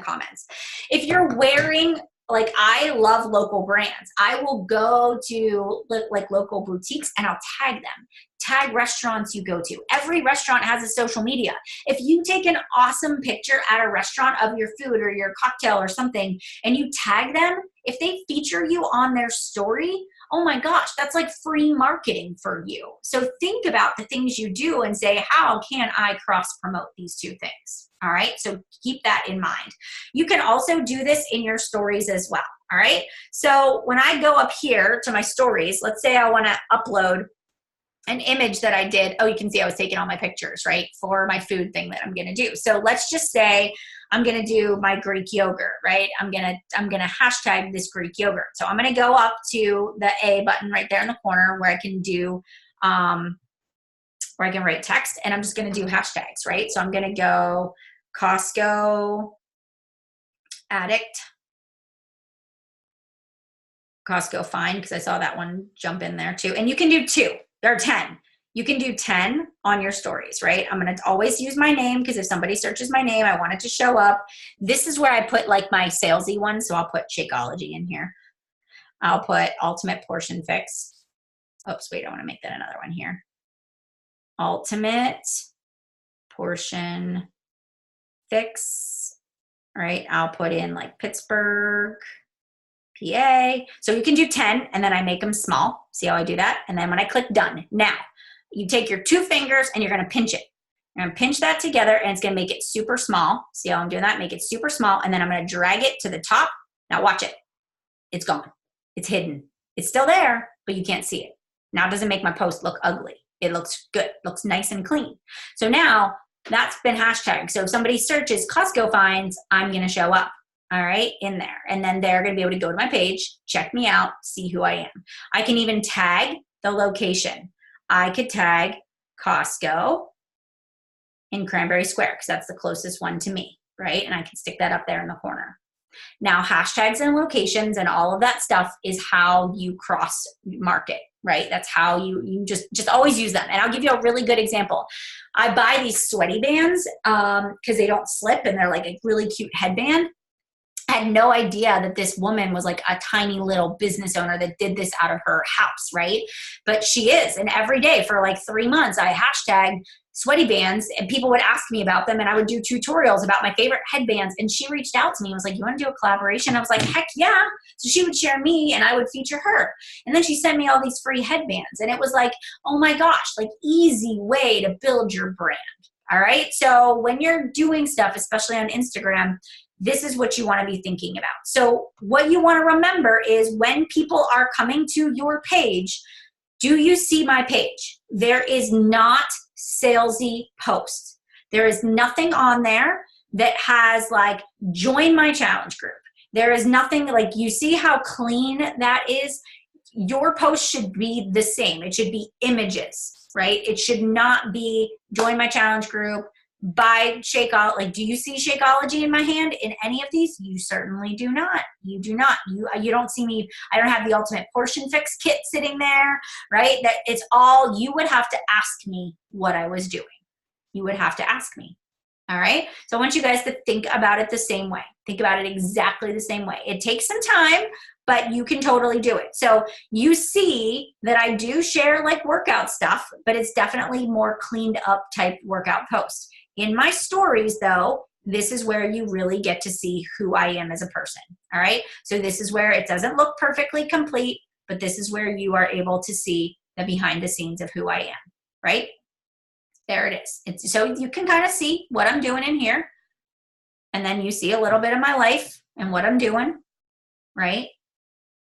comments. If you're wearing, like, I love local brands. I will go to like local boutiques and I'll tag them. Tag restaurants you go to. Every restaurant has a social media. If you take an awesome picture at a restaurant of your food or your cocktail or something and you tag them, if they feature you on their story, oh my gosh, that's like free marketing for you. So think about the things you do and say, how can I cross promote these two things? All right, so keep that in mind. You can also do this in your stories as well. All right, so when I go up here to my stories, let's say I want to upload an image that I did. Oh, you can see I was taking all my pictures, right, for my food thing that I'm going to do. So let's just say I'm going to do my Greek yogurt, right? I'm going to hashtag this Greek yogurt. So I'm going to go up to the A button right there in the corner where I can do, where I can write text, and I'm just going to do hashtags, right? So I'm going to go Costco addict, Costco find, because I saw that one jump in there too. And you can do 2. There are 10. You can do 10 on your stories, right? I'm going to always use my name because if somebody searches my name, I want it to show up. This is where I put like my salesy one. So I'll put Shakeology in here. I'll put Ultimate Portion Fix. Oops, wait, I want to make that another one here. Ultimate Portion Fix, right? I'll put in like Pittsburgh, PA. So you can do 10 and then I make them small. See how I do that? And then when I click done, now you take your 2 fingers and you're going to pinch it. You're going to pinch that together and it's going to make it super small. See how I'm doing that? Make it super small. And then I'm going to drag it to the top. Now watch it. It's gone. It's hidden. It's still there, but you can't see it. Now it doesn't make my post look ugly. It looks good. It looks nice and clean. So now that's been hashtagged. So if somebody searches Costco finds, I'm going to show up. All right, in there. And then they're going to be able to go to my page, check me out, see who I am. I can even tag the location. I could tag Costco in Cranberry Square, because that's the closest one to me, right? And I can stick that up there in the corner. Now, hashtags and locations and all of that stuff is how you cross market, right? That's how you just always use them. And I'll give you a really good example. I buy these sweaty bands because they don't slip and they're like a really cute headband. I had no idea that this woman was like a tiny little business owner that did this out of her house, right? But she is. And every day for like 3 months, I hashtag sweaty bands and people would ask me about them and I would do tutorials about my favorite headbands. And she reached out to me and was like, you want to do a collaboration? I was like, heck yeah. So she would share me and I would feature her. And then she sent me all these free headbands. And it was like, oh my gosh, like easy way to build your brand. All right. So when you're doing stuff, especially on Instagram, this is what you want to be thinking about. So what you want to remember is when people are coming to your page, do you see my page? There is not salesy posts. There is nothing on there that has like, join my challenge group. There is nothing like, you see how clean that is? Your post should be the same. It should be images, right? It should not be join my challenge group, buy Shakeology. Like, do you see Shakeology in my hand in any of these? You certainly do not. You do not. You don't see me. I don't have the Ultimate Portion Fix kit sitting there, right? That it's all, you would have to ask me what I was doing. You would have to ask me. All right. So I want you guys to think about it the same way. Think about it exactly the same way. It takes some time, but you can totally do it. So you see that I do share like workout stuff, but it's definitely more cleaned up type workout posts. In my stories though, this is where you really get to see who I am as a person. All right. So this is where it doesn't look perfectly complete, but this is where you are able to see the behind the scenes of who I am, right? There it is. So you can kind of see what I'm doing in here. And then you see a little bit of my life and what I'm doing, right?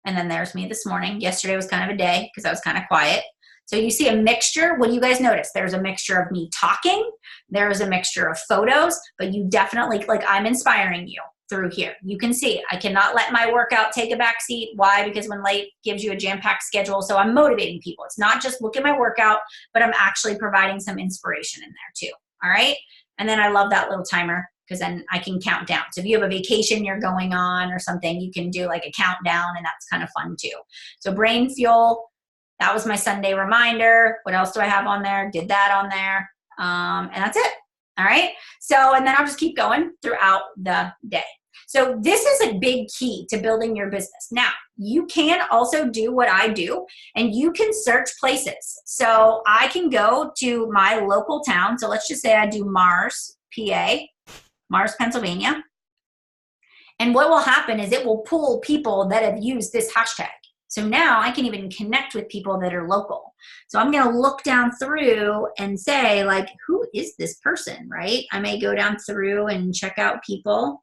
And then there's me this morning. Yesterday was kind of a day because I was kind of quiet. So you see a mixture. What do you guys notice? There's a mixture of me talking. There's a mixture of photos, but you definitely, like I'm inspiring you through here. You can see I cannot let my workout take a back seat. Why? Because when life gives you a jam-packed schedule, so I'm motivating people. It's not just look at my workout, but I'm actually providing some inspiration in there too. All right. And then I love that little timer because then I can count down. So if you have a vacation you're going on or something, you can do like a countdown and that's kind of fun too. So brain fuel, that was my Sunday reminder. What else do I have on there? Did that on there. And that's it. All right. So, and then I'll just keep going throughout the day. So this is a big key to building your business. Now, you can also do what I do and you can search places. So I can go to my local town. So let's just say I do Mars, PA, Mars, Pennsylvania. And what will happen is it will pull people that have used this hashtag. So now I can even connect with people that are local. So I'm going to look down through and say like, who is this person, right? I may go down through and check out people.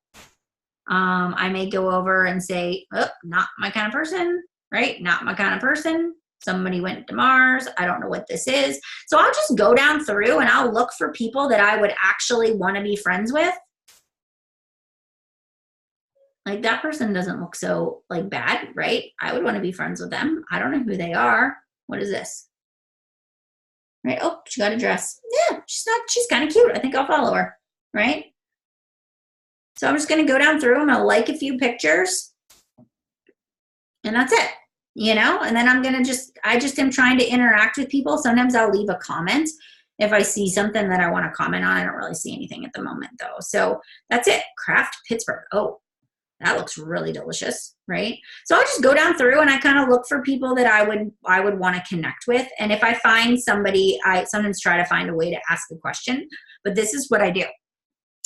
I may go over and say, oh, not my kind of person, right? Not my kind of person. Somebody went to Mars. I don't know what this is. So I'll just go down through and I'll look for people that I would actually want to be friends with. Like that person doesn't look so like bad, right? I would want to be friends with them. I don't know who they are. What is this? Right? Oh, she got a dress. Yeah, she's kind of cute. I think I'll follow her, right? So I'm just going to go down through. I'm going to like a few pictures and that's it, you know? And then I'm going to I just am trying to interact with people. Sometimes I'll leave a comment if I see something that I want to comment on. I don't really see anything at the moment though. So that's it. Kraft Pittsburgh. Oh, that looks really delicious, right? So I'll just go down through and I kind of look for people that I would want to connect with. And if I find somebody, I sometimes try to find a way to ask a question, but this is what I do.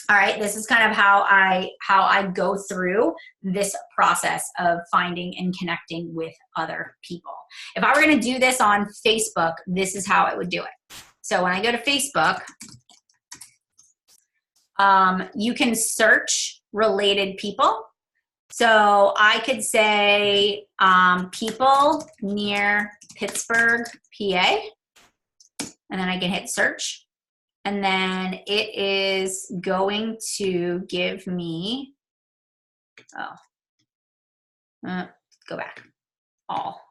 All right, this is kind of how I go through this process of finding and connecting with other people. If I were going to do this on Facebook, this is how I would do it. So when I go to Facebook, you can search related people. So I could say people near Pittsburgh, PA, and then I can hit search. And then it is going to give me, go back, all.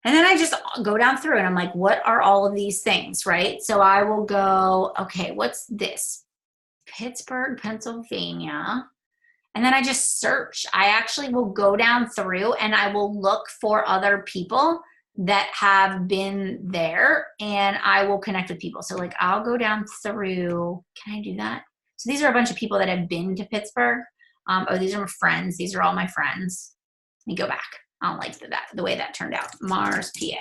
And then I just go down through and I'm like, what are all of these things, right? So I will go, okay, what's this? Pittsburgh, Pennsylvania. And then I just search. I actually will go down through and I will look for other people that have been there, and I will connect with people. So like I'll go down through, can I do that? So these are a bunch of people that have been to Pittsburgh. Oh, these are my friends. These are all my friends. Let me go back. I don't like the way that turned out. Mars, PA.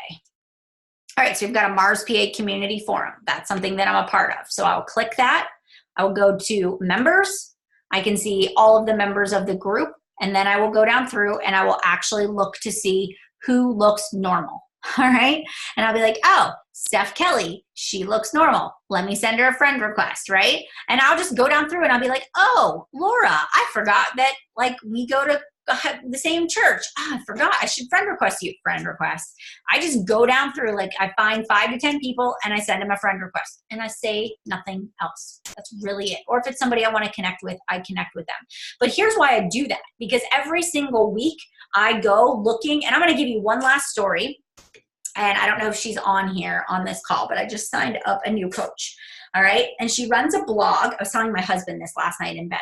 All right, so we've got a Mars, PA community forum. That's something that I'm a part of. So I'll click that. I will go to members. I can see all of the members of the group, and then I will go down through and I will actually look to see who looks normal. All right. And I'll be like, oh, Steph Kelly, she looks normal. Let me send her a friend request, right? And I'll just go down through and I'll be like, oh, Laura, I forgot that like we go to the same church. Oh, I forgot. I should friend request you. Friend request. I just go down through, like I find 5 to 10 people and I send them a friend request and I say nothing else. That's really it. Or if it's somebody I want to connect with, I connect with them. But here's why I do that, because every single week I go looking, and I'm going to give you one last story. And I don't know if she's on here on this call, but I just signed up a new coach. All right. And she runs a blog. I was telling my husband this last night in bed.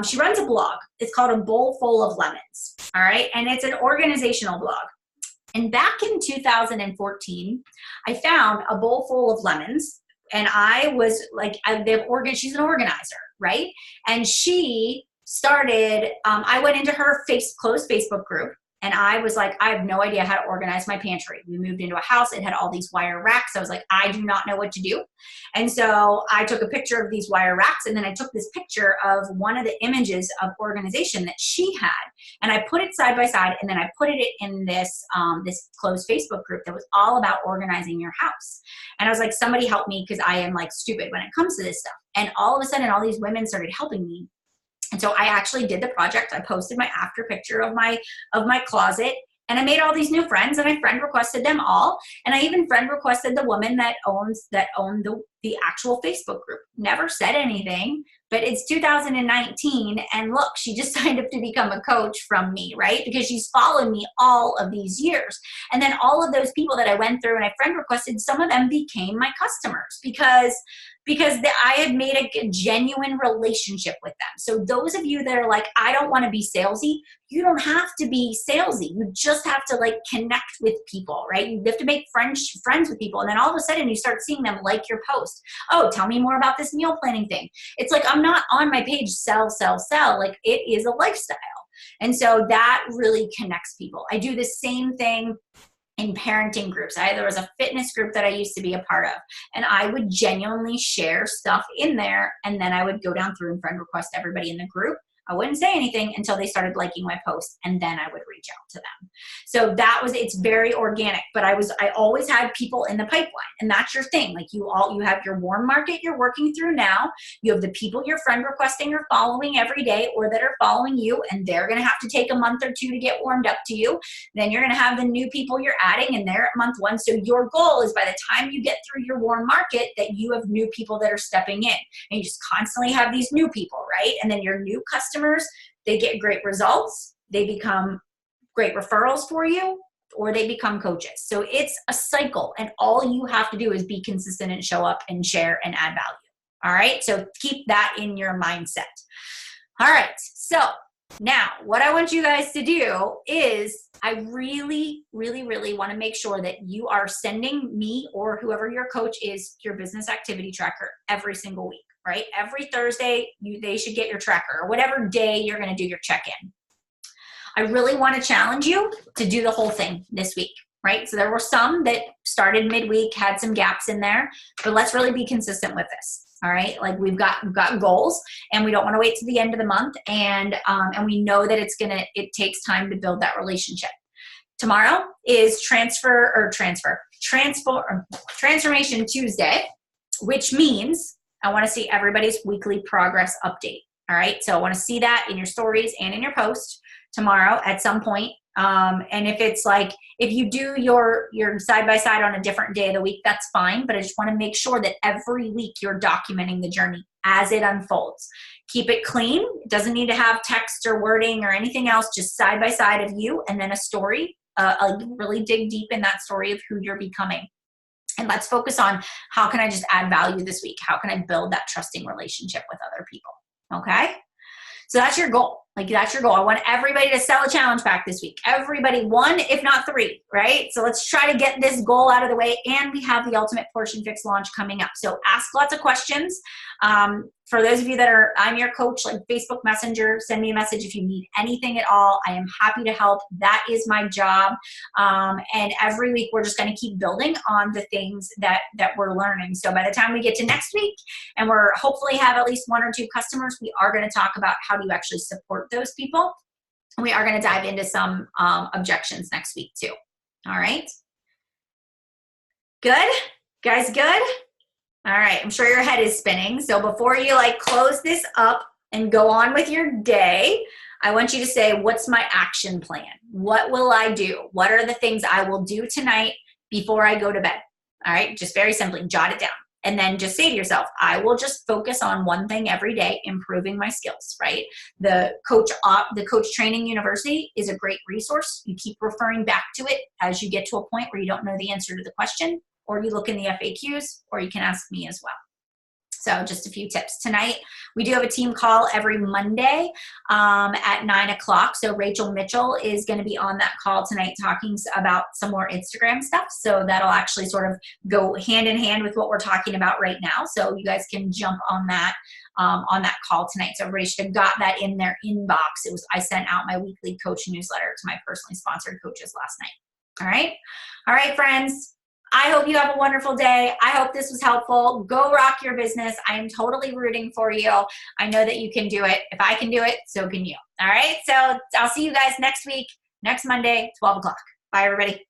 She runs a blog. It's called A Bowl Full of Lemons. All right. And it's an organizational blog. And back in 2014, I found A Bowl Full of Lemons. And I was like, she's an organizer, right? And she started, I went into her closed Facebook group. And I was like, I have no idea how to organize my pantry. We moved into a house. It had all these wire racks. I was like, I do not know what to do. And so I took a picture of these wire racks. And then I took this picture of one of the images of organization that she had. And I put it side by side. And then I put it in this, this closed Facebook group that was all about organizing your house. And I was like, somebody help me, because I am like stupid when it comes to this stuff. And all of a sudden, all these women started helping me. And so I actually did the project. I posted my after picture of my closet, and I made all these new friends, and I friend requested them all. And I even friend requested the woman that owned the actual Facebook group. Never said anything, but it's 2019. And look, she just signed up to become a coach from me, right? Because she's followed me all of these years. And then all of those people that I went through and I friend requested, some of them became my customers because I had made a genuine relationship with them. So those of you that are like, I don't want to be salesy, you don't have to be salesy. You just have to like connect with people, right? You have to make friends with people. And then all of a sudden you start seeing them like your post. Oh, tell me more about this meal planning thing. It's like, I'm not on my page, sell. Like it is a lifestyle. And so that really connects people. I do the same thing in parenting groups. There was a fitness group that I used to be a part of, and I would genuinely share stuff in there, and then I would go down through and friend request everybody in the group. I wouldn't say anything until they started liking my post, and then I would reach out to them. So it's very organic, but I always had people in the pipeline, and that's your thing. Like you have your warm market you're working through now. You have the people you're friend requesting or following every day, or that are following you, and they're going to have to take a month or 2 to get warmed up to you. Then you're going to have the new people you're adding, and they're at month 1. So your goal is by the time you get through your warm market that you have new people that are stepping in, and you just constantly have these new people, right? And then your new customers, they get great results, they become great referrals for you, or they become coaches. So it's a cycle, and all you have to do is be consistent and show up and share and add value. All right, so keep that in your mindset. All right, so now what I want you guys to do is I really, really, really want to make sure that you are sending me or whoever your coach is your business activity tracker every single week. Right? Every Thursday, they should get your tracker, or whatever day you're going to do your check-in. I really want to challenge you to do the whole thing this week, right? So there were some that started midweek, had some gaps in there, but let's really be consistent with this. All right. Like we've got goals, and we don't want to wait to the end of the month. And we know that it takes time to build that relationship. Tomorrow is Transformation Tuesday, which means I want to see everybody's weekly progress update. All right. So I want to see that in your stories and in your post tomorrow at some point. And if it's like, if you do your side by side on a different day of the week, that's fine. But I just want to make sure that every week you're documenting the journey as it unfolds. Keep it clean. It doesn't need to have text or wording or anything else, just side by side of you, and then a story really dig deep in that story of who you're becoming. And let's focus on how can I just add value this week? How can I build that trusting relationship with other people? Okay. So that's your goal. Like, that's your goal. I want everybody to sell a challenge pack this week. Everybody, 1, if not 3, right? So let's try to get this goal out of the way. And we have the Ultimate Portion Fix launch coming up. So ask lots of questions. For those of you that I'm your coach, like Facebook Messenger, send me a message if you need anything at all. I am happy to help. That is my job. And every week we're just going to keep building on the things that we're learning. So by the time we get to next week and we're hopefully have at least 1 or 2 customers, we are going to talk about how do you actually support those people. And we are going to dive into some objections next week too. All right. Good? Guys, good? All right, I'm sure your head is spinning. So before you close this up and go on with your day, I want you to say, what's my action plan? What will I do? What are the things I will do tonight before I go to bed? All right, just very simply jot it down. And then just say to yourself, I will just focus on one thing every day, improving my skills, right? The Coach Training University is a great resource. You keep referring back to it as you get to a point where you don't know the answer to the question, or you look in the FAQs, or you can ask me as well. So just a few tips. Tonight, we do have a team call every Monday at 9 o'clock. So Rachel Mitchell is going to be on that call tonight talking about some more Instagram stuff. So that'll actually sort of go hand in hand with what we're talking about right now. So you guys can jump on that call tonight. So everybody should have got that in their inbox. I sent out my weekly coach newsletter to my personally sponsored coaches last night. All right. All right, friends. I hope you have a wonderful day. I hope this was helpful. Go rock your business. I am totally rooting for you. I know that you can do it. If I can do it, so can you. All right. So I'll see you guys next week, next Monday, 12 o'clock. Bye, everybody.